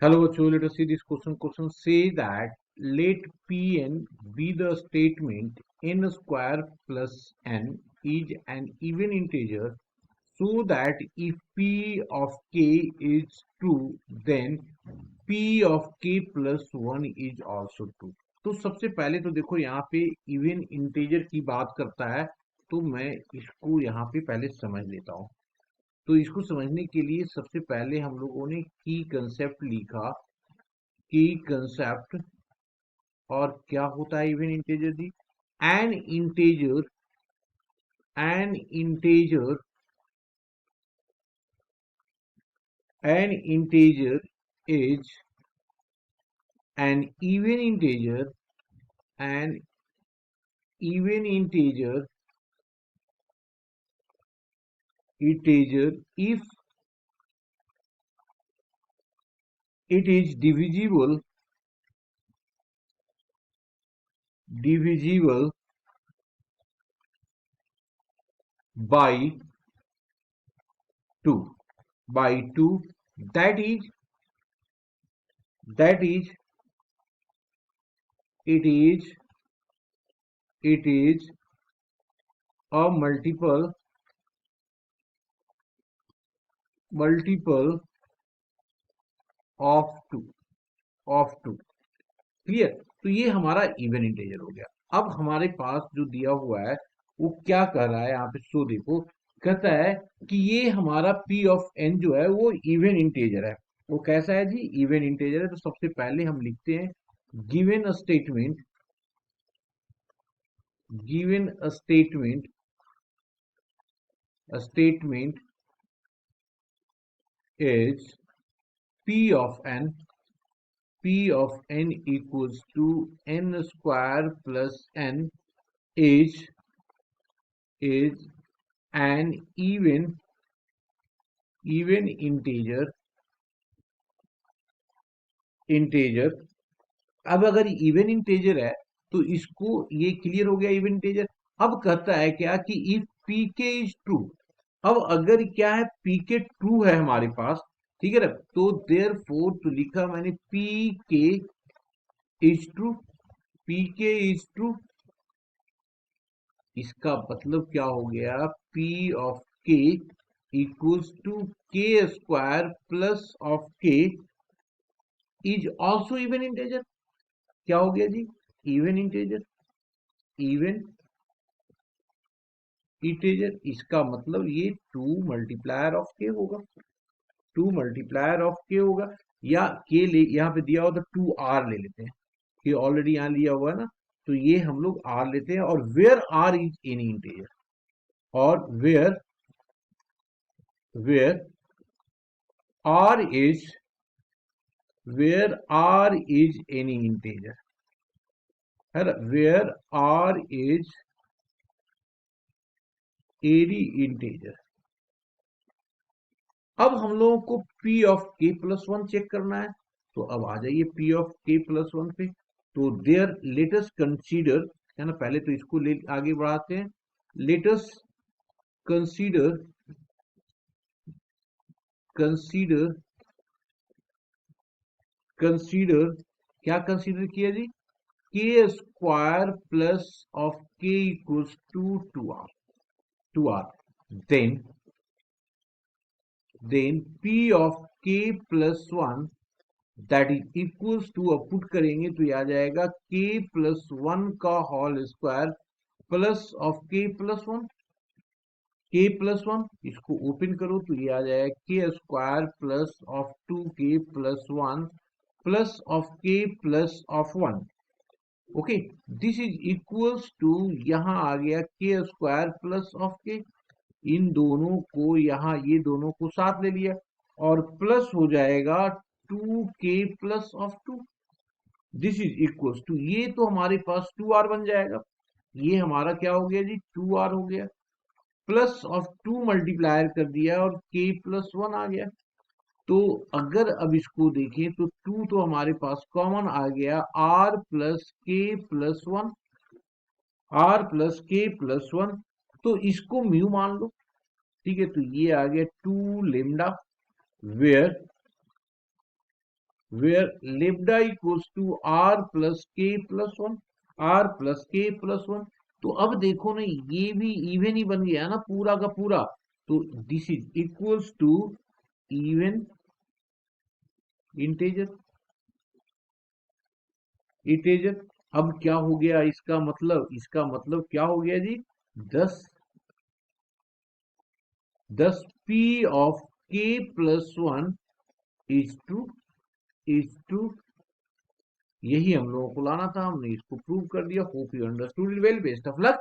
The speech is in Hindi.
Hello, bachcho, let us see this question. Question say that let Pn be the statement n square plus n is an even integer so that if P of k is true, then P of k plus 1 is also true. तो सबसे पहले तो देखो यहाँ पे इवन इंटीजर की बात करता है, तो मैं इसको यहाँ पे पहले समझ लेता हूँ। तो इसको समझने के लिए सबसे पहले हम लोगों ने की कंसेप्ट लिखा। की कंसेप्ट और क्या होता है इवन इंटीजर जी? An integer n integer n integer is an even integer n even integer if it is divisible by 2 that is it is a multiple of 2 clear. तो ये हमारा इवन इंटीजर हो गया। अब हमारे पास जो दिया हुआ है वो क्या कह रहा है यहाँ पे, सो देखो कहता है कि ये हमारा p ऑफ n जो है वो इवन इंटीजर है। वो कैसा है जी? इवन इंटीजर है। तो सबसे पहले हम लिखते हैं given a statement is p of n equals to n square plus n is an even integer। अब अगर इवन इंटीजर है तो इसको ये क्लियर हो गया इवन इंटीजर। अब कहता है क्या कि if P K is true. अब अगर क्या है, पी के ट्रू है हमारे पास, ठीक है ना, तो देयर फोर तो लिखा मैंने P K is true. P K is true, इसका मतलब क्या हो गया? P of k equals to K square plus of k is also even integer. क्या हो गया जी? Even integer. इवन इंटीजर इसका मतलब ये 2 मल्टीप्लायर ऑफ k होगा। 2 मल्टीप्लायर ऑफ k होगा, या k ले यहाँ पे दिया हुआ तो 2r ले लेते हैं, कि ऑलरेडी यहाँ लिया हुआ है ना, तो ये हम लोग r लेते हैं। और where r is any integer, और where r is any integer है ना, where r is any integer। अब हम लोगों को p of k plus 1 check करना है। तो अब आ जाइए p ऑफ k प्लस 1 पे। तो देयर लेटस कंसीडर, है ना, पहले तो इसको ले आगे बढ़ाते हैं। लेटस कंसीडर क्या कंसीडर किया जी? K square plus of k equals to 2r। Then p of k plus 1 that is equals to, अब पुट करेंगे तो ये आ जाएगा k प्लस 1 का whole square plus of k plus 1। k plus 1 इसको ओपन करो तो ये आ जाएगा k square plus of 2k plus 1 plus of k plus of 1। Okay, this is equals to, यहां आ गया के स्क्वायर प्लस ऑफ के। इन दोनों को यहां, ये दोनों को साथ ले लिया, और प्लस हो जाएगा 2k plus of 2। This is equals to, ये तो हमारे पास 2r बन जाएगा। ये हमारा क्या हो गया जी? 2r हो गया। प्लस ऑफ 2 मल्टीप्लायर कर दिया और k प्लस 1 आ गया। तो अगर अब इसको देखें तो 2 तो हमारे पास कॉमन आ गया, r प्लस के प्लस 1, r प्लस के प्लस 1। तो इसको म्यू मान लो, ठीक है। तो ये आ गया 2 lambda, where where lambda equals to r plus k plus 1, r plus k plus 1। तो अब देखो ना, ये भी इवन ही बन गया ना पूरा का पूरा, तो this is equals to even integer integer. अब क्या हो गया इसका मतलब, इसका मतलब क्या हो गया जी, 10 p of k plus 1 is to is to, यही हम लोगों को लाना था, हमने इसको प्रूव कर दिया। Hope you understood it well, best of luck.